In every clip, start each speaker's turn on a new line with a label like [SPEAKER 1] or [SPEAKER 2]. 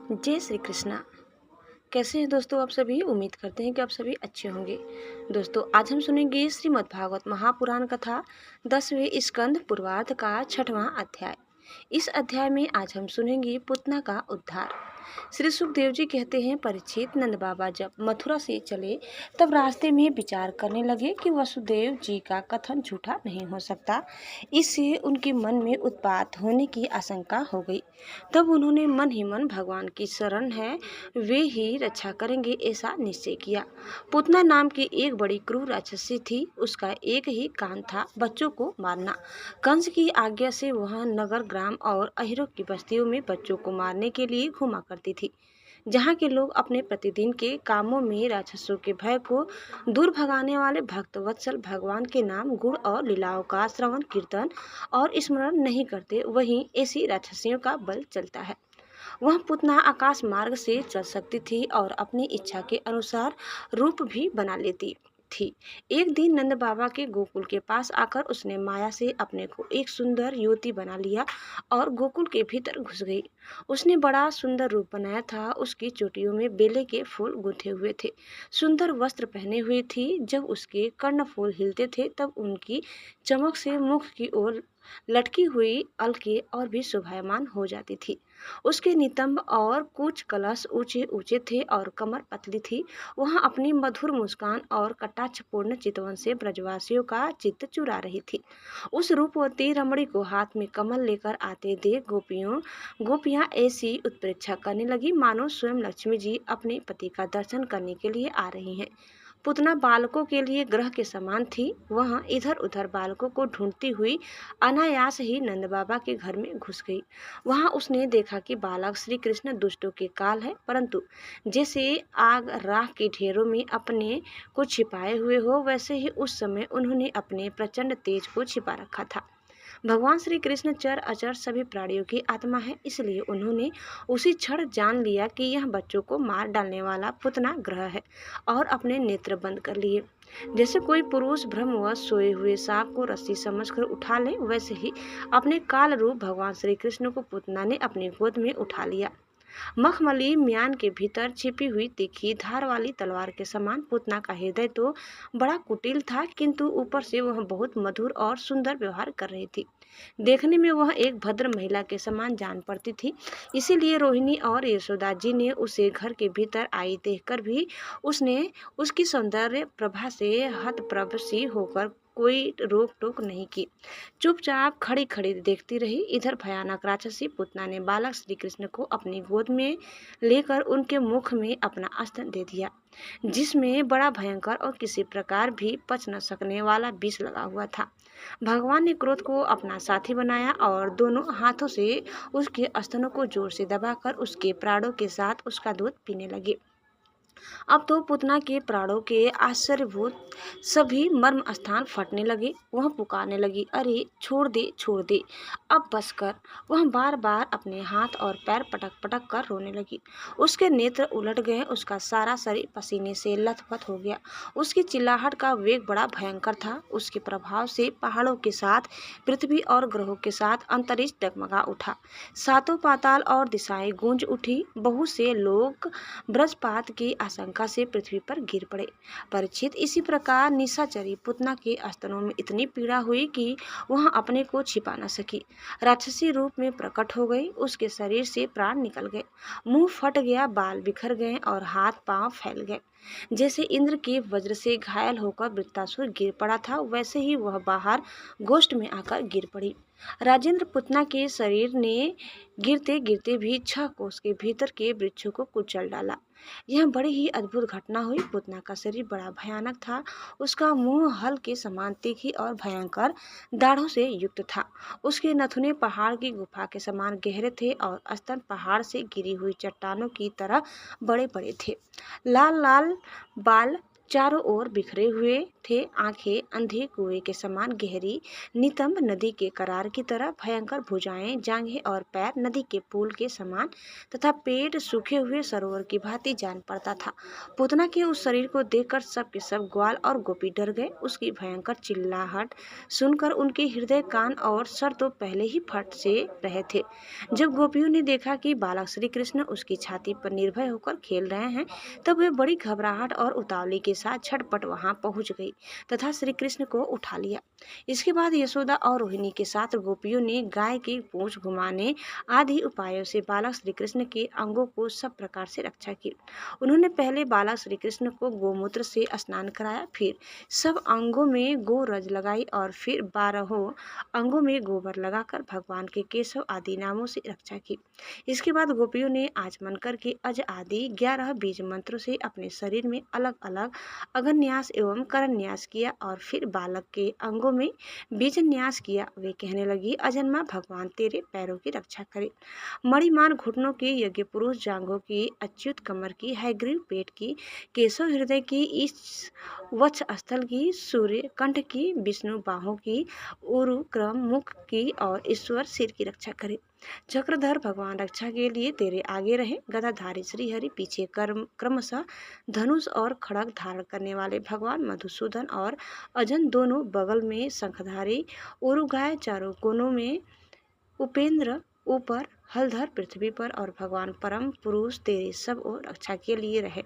[SPEAKER 1] जय श्री कृष्णा। कैसे हैं दोस्तों आप सभी। उम्मीद करते हैं कि आप सभी अच्छे होंगे। दोस्तों आज हम सुनेंगे श्रीमद् भागवत महापुराण कथा 10वें स्कंद पूर्वार्ध का 6वां अध्याय। इस अध्याय में आज हम सुनेंगे पुतना का उद्धार। श्री सुखदेव जी कहते हैं, परीक्षित, नंद बाबा जब मथुरा से चले तब रास्ते में विचार करने लगे कि वसुदेव जी का कथन झूठा नहीं हो सकता। इससे उनके मन में उत्पात होने की आशंका हो गई। तब उन्होंने मन ही मन भगवान की शरण है वे ही रक्षा करेंगे ऐसा निश्चय किया। पुतना नाम की एक बड़ी क्रूर राक्षसी थी। उसका एक ही काम था, बच्चों को मारना। कंस की आज्ञा से वह नगर, ग्राम और अहिरों की बस्तियों में बच्चों को मारने के लिए घुमा करती थी। जहाँ के लोग अपने प्रतिदिन के कामों में राक्षसों के भय को दूर भगाने वाले भक्त वत्सल भगवान के नाम, गुण और लीलाओं का श्रवण, कीर्तन और स्मरण नहीं करते, वहीं ऐसी राक्षसियों का बल चलता है। वह पुतना आकाश मार्ग से चल सकती थी और अपनी इच्छा के अनुसार रूप भी बना लेती थी। एक दिन नंद बाबा के गोकुल के पास आकर उसने माया से अपने को एक सुंदर युवती बना लिया और गोकुल के भीतर घुस गई। उसने बड़ा सुंदर रूप बनाया था। उसकी चोटियों में बेले के फूल गुंथे हुए थे, सुंदर वस्त्र पहने हुए थी। जब उसके कर्णफूल हिलते थे तब उनकी चमक से मुख की ओर लटकी हुई अलके और भी शोभायमान हो जाती थी। उसके नितंब और कुछ कलश ऊंचे ऊंचे थे और कमर पतली थी। वह अपनी मधुर मुस्कान और कटाक्षपूर्ण चितवन से ब्रजवासियों का चित्त चुरा रही थी। उस रूपवती रमणी को हाथ में कमल लेकर आते देख गोपियां ऐसी उत्प्रेक्षा करने लगी मानो स्वयं लक्ष्मी जी अपने पति का दर्शन करने के लिए आ रही हैं। पुतना बालकों के लिए ग्रह के समान थी। वह इधर उधर बालकों को ढूंढती हुई अनायास ही नंद बाबा के घर में घुस गई। वहां उसने देखा कि बालक श्री कृष्ण दुष्टों के काल है, परंतु जैसे आग राख के ढेरों में अपने को छिपाए हुए हो, वैसे ही उस समय उन्होंने अपने प्रचंड तेज को छिपा रखा था। भगवान श्री कृष्ण चर अचर सभी प्राणियों की आत्मा है, इसलिए उन्होंने उसी क्षण जान लिया कि यह बच्चों को मार डालने वाला पुतना ग्रह है और अपने नेत्र बंद कर लिए। जैसे कोई पुरुष भ्रमवश सोए हुए सांप को रस्सी समझकर उठा ले, वैसे ही अपने काल रूप भगवान श्री कृष्ण को पुतना ने अपनी गोद में उठा लिया। मखमली म्यान के भीतर छिपी हुई तीखी धार वाली तलवार के समान पुतना का हृदय तो बड़ा कुटिल था, किंतु ऊपर से वह बहुत मधुर और सुंदर व्यवहार कर रही थी। देखने में वह एक भद्र महिला के समान जान पड़ती थी। इसीलिए रोहिणी और यशोदा जी ने उसे घर के भीतर आई देखकर भी उसने उसकी सौंदर्य प्रभा से हतप्रभ सी होकर कोई रोक टोक नहीं की। चुपचाप खड़ी खड़ी देखती रही। इधर भयानक राक्षसी पुतना ने बालक श्री कृष्ण को अपनी गोद में लेकर उनके मुख में अपना अस्त्र दे दिया, जिसमें बड़ा भयंकर और किसी प्रकार भी पच न सकने वाला विष लगा हुआ था। भगवान ने क्रोध को अपना साथी बनाया और दोनों हाथों से उसके स्तनों को जोर से दबाकर उसके प्राणों के साथ उसका दूध पीने लगे। अब तो पुतना के प्राणों के आश्चर्यभूत सभी मर्म स्थान फटने लगे। वह पुकारने लगी, अरे छोड़ दे छोड़ दे, अब बस कर। वह बार बार अपने हाथ और पैर पटक पटक कर रोने लगी। उसके नेत्र उलट गए, उसका सारा शरीर पसीने से लथपथ हो गया। उसकी चिल्लाहट का वेग बड़ा भयंकर था। उसके प्रभाव से पहाड़ों के साथ पृथ्वी और ग्रहों के साथ अंतरिक्ष डगमगा उठा। सातों पाताल और दिशाएं गूंज उठी। बहुत से लोग वज्रपात की आशंका से पृथ्वी पर गिर पड़े। परीक्षित, इसी प्रकार निशाचरी पुतना के स्तनों में इतनी पीड़ा हुई कि वह अपने को छिपा न सकी। राक्षसी रूप में प्रकट हो गई। उसके शरीर से प्राण निकल गए, मुंह फट गया, बाल बिखर गए और हाथ पांव फैल गए। जैसे इंद्र के वज्र से घायल होकर वृत्तासुर गिर पड़ा था, वैसे ही वह बाहर गोष्ठ में आकर गिर पड़ी। राजेंद्र पुतना के शरीर ने गिरते गिरते भी 6 कोस के भीतर के वृक्षों को कुचल डाला। यह बड़ी ही अद्भुत घटना हुई। पुतना का शरीर बड़ा भयानक था। उसका मुंह हल के समान तीखी और भयंकर दाढ़ों से युक्त था। उसके नथुने पहाड़ की गुफा के समान गहरे थे और स्तन पहाड़ से गिरी हुई चट्टानों की तरह बड़े बड़े थे। लाल लाल बाल चारों ओर बिखरे हुए थे, आंखें अंधे कुएं के समान गहरी, नितंब नदी के करार की तरह, भयंकर भुजाएं, जांघें और पैर नदी के पुल के समान तथा पेट सूखे हुए सरोवर की भांति जान पड़ता था। पूतना के उस शरीर को देखकर सब के सब ग्वाल और गोपी डर गए। उसकी भयंकर चिल्लाहट सुनकर उनके हृदय, कान और सर तो पहले ही फट से रहे थे। जब गोपियों ने देखा कि बालक श्री कृष्ण उसकी छाती पर निर्भय होकर खेल रहे हैं, तब वे बड़ी घबराहट और उतावली के साथ झटपट वहां पहुंच गई तथा श्री कृष्ण को उठा लिया। इसके बाद यशोदा और रोहिणी के साथ गोपियों ने गाय की पूंछ घुमाने आदि उपायों से बालक श्री कृष्ण के अंगों को सब प्रकार से रक्षा की। उन्होंने पहले बालक श्री कृष्ण को गोमूत्र से स्नान कराया, फिर सब अंगों में गोरज लगाई और फिर 12 अंगों में गोबर लगाकर भगवान के केशव आदि नामों से रक्षा की। इसके बाद गोपियों ने आचमन करके अज आदि 11 बीज मंत्रों से अपने शरीर में अलग अलग अगन्यास एवं करन्यास किया और फिर बालक के अंगों में बीजन्यास किया। वे कहने लगी, अजन्मा भगवान तेरे पैरों की रक्षा करे, मणिमान घुटनों की, यज्ञ पुरुष जांघों की, अच्युत कमर की, हयग्रीव पेट की, केशव हृदय की, इस वक्ष स्थल की, सूर्य कंठ की, विष्णु बाहों की, उरु क्रम मुख की और ईश्वर सिर की रक्षा करे। चक्रधर भगवान रक्षा के लिए तेरे आगे रहे, गदाधारी श्रीहरि पीछे क्रमशः धनुष और खड़ग धारण करने वाले भगवान मधुसूदन और अजन दोनों बगल में शंखधारी, उरुगाय चारों कोनों में, उपेंद्र ऊपर, हलधर पृथ्वी पर और भगवान परम पुरुष तेरे सब ओर रक्षा के लिए रहे।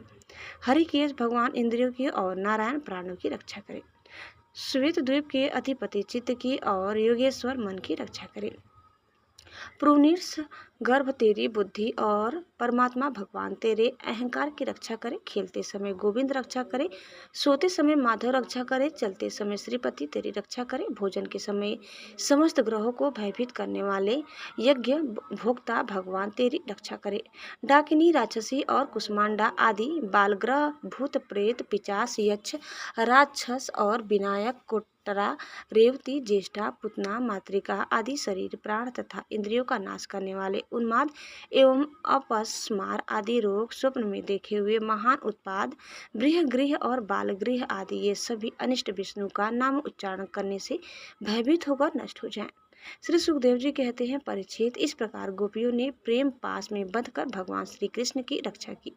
[SPEAKER 1] हरिकेश भगवान इंद्रियों की और नारायण प्राणों की रक्षा करे। श्वेत द्वीप के अधिपति चित्त की और योगेश्वर मन की रक्षा करे। प्रूनिर्स गर्भ तेरी बुद्धि और परमात्मा भगवान तेरे अहंकार की रक्षा करे। खेलते समय गोविंद रक्षा करे, सोते समय माधव रक्षा करे, चलते समय श्रीपति तेरी रक्षा करे, भोजन के समय समस्त ग्रहों को भयभीत करने वाले यज्ञ भोक्ता भगवान तेरी रक्षा करे। डाकिनी, राक्षसी और कुष्मांडा आदि बालग्रह, भूत प्रेत, पिचास, यक्ष, राक्षस और विनायक, कोटरा, रेवती, ज्येष्ठा, पुतना, मातृका आदि शरीर, प्राण तथा इंद्रियों का नाश करने वाले उन्माद एवं अपस्मार आदि रोग, स्वप्न में देखे हुए महान उत्पाद, गृह और बाल गृह आदि ये सभी अनिष्ट विष्णु का नाम उच्चारण करने से भयभीत होकर नष्ट हो जाएं। श्री सुखदेव जी कहते हैं, परीक्षित, इस प्रकार गोपियों ने प्रेम पास में बंधकर भगवान श्री कृष्ण की रक्षा की।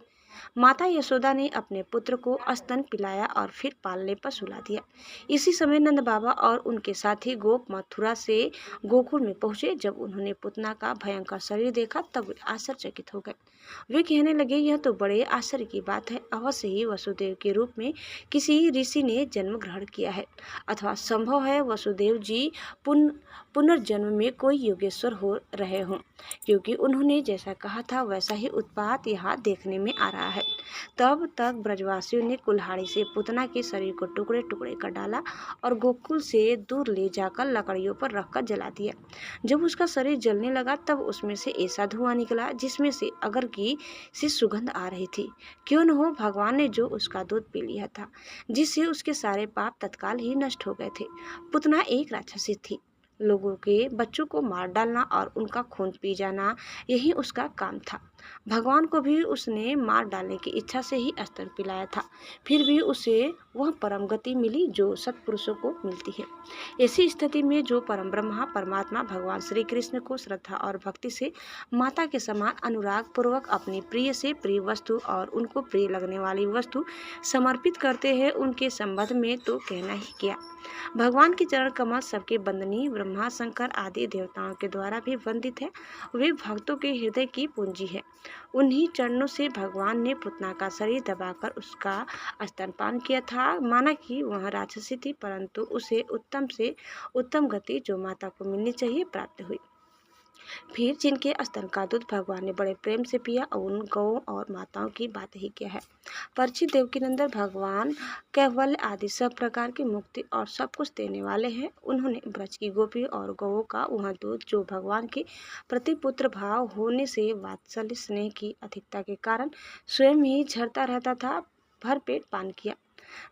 [SPEAKER 1] माता यशोदा ने अपने पुत्र को स्तन पिलाया और फिर पालने पर सुला दिया। इसी समय नंद बाबा और उनके साथी गोप मथुरा से गोकुल में पहुंचे। जब उन्होंने पुतना का भयंकर शरीर देखा तब वे आश्चर्यचकित हो गए। वे कहने लगे, यह तो बड़े आश्चर्य की बात है। अवश्य ही वसुदेव के रूप में किसी ऋषि ने जन्म ग्रहण किया है, अथवा संभव है वसुदेव जी पुनर्जन्म में कोई योगेश्वर हो रहे हों, क्योंकि उन्होंने जैसा कहा था वैसा ही उत्पात यहाँ देखने में आ रहा है। तब तक ब्रजवासियों ने कुल्हाड़ी से पुतना के शरीर को टुकड़े टुकड़े कर डाला और गोकुल से दूर ले जाकर लकड़ियों पर रखकर जला दिया। जब उसका शरीर जलने लगा तब उसमें से ऐसा धुआं निकला जिसमें से अगर की सी सुगंध आ रही थी। क्यों न हो, भगवान ने जो उसका दूध पी लिया था, जिससे उसके सारे पाप तत्काल ही नष्ट हो गए थे। पुतना एक राक्षसी थी। लोगों के बच्चों को मार डालना और उनका खून पी जाना, यही उसका काम था। भगवान को भी उसने मार डालने की इच्छा से ही स्तन पिलाया था, फिर भी उसे वह परम गति मिली जो सत्पुरुषों को मिलती है। ऐसी स्थिति में जो परम ब्रह्मा परमात्मा भगवान श्री कृष्ण को श्रद्धा और भक्ति से माता के समान अनुराग पूर्वक अपनी प्रिय से प्रिय वस्तु और उनको प्रिय लगने वाली वस्तु समर्पित करते हैं, उनके संबंध में तो कहना ही क्या। भगवान के चरण कमल सबके वंदनीय, ब्रह्मा शंकर आदि देवताओं के द्वारा भी वंदित है। वे भक्तों के हृदय की पूंजी है। उन्हीं चरणों से भगवान ने पुतना का शरीर दबाकर उसका स्तनपान किया था। माना कि वह राक्षसी थी, परंतु उसे उत्तम से उत्तम गति जो माता को मिलनी चाहिए प्राप्त हुई। फिर जिनके स्तन का दूध भगवान ने बड़े प्रेम से पिया, उन गौओं और माताओं की बात ही क्या है। परीक्षित, देवकीनंदन भगवान कैवल्य आदि सब प्रकार की मुक्ति और सब कुछ देने वाले हैं। उन्होंने ब्रज की गोपी और गौओं का वह दूध जो भगवान के प्रति पुत्र भाव होने से वात्सल्य स्नेह की अधिकता के कारण स्वयं ही झरता रहता था, भरपेट पान किया।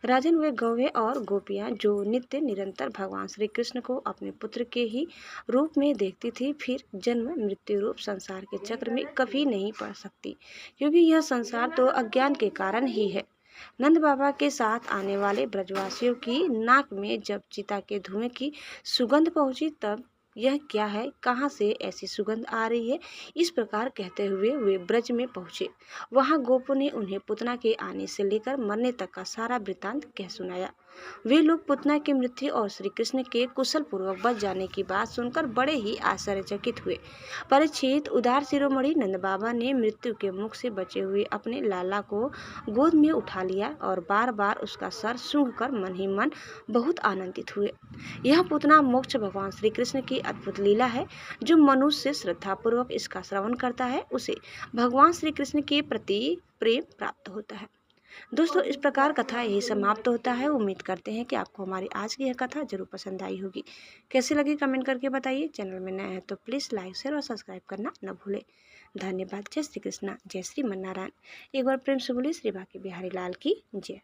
[SPEAKER 1] राजन, वे गौवें और गोपियां जो नित्य निरंतर भगवान श्री कृष्ण को अपने पुत्र के ही रूप में देखती थी, फिर जन्म मृत्यु रूप संसार के चक्र में कभी नहीं पड़ सकती, क्योंकि यह संसार तो अज्ञान के कारण ही है। नंद बाबा के साथ आने वाले ब्रजवासियों की नाक में जब चिता के धुएं की सुगंध पहुंची तब यह क्या है, कहाँ से ऐसी सुगंध आ रही है, इस प्रकार कहते हुए वे ब्रज में पहुंचे। वहां गोपों ने उन्हें पुतना के आने से लेकर मरने तक का सारा वृतांत कह सुनाया। वे लोग पुतना की मृत्यु और श्री कृष्ण के कुशल पूर्वक बच जाने की बात सुनकर बड़े ही आश्चर्यचकित हुए। परीक्षित, उदार शिरोमणि नंद बाबा ने मृत्यु के मुख से बचे हुए अपने लाला को गोद में उठा लिया और बार बार उसका सर सूंघकर मन ही मन बहुत आनंदित हुए। यह पुतना मोक्ष भगवान श्री कृष्ण की अद्भुत लीला है। जो मनुष्य श्रद्धापूर्वक इसका श्रवण करता है उसे भगवान श्री कृष्ण के प्रति प्रेम प्राप्त होता है। दोस्तों, इस प्रकार कथा यही समाप्त होता है। उम्मीद करते हैं कि आपको हमारी आज की यह कथा जरूर पसंद आई होगी। कैसी लगी कमेंट करके बताइए। चैनल में नया है तो प्लीज़ लाइक शेयर और सब्सक्राइब करना न भूलें। धन्यवाद। जय श्री कृष्णा, जय श्री मन नारायण। एक बार प्रेम से बोलिए श्री बांके बिहारी लाल की जय।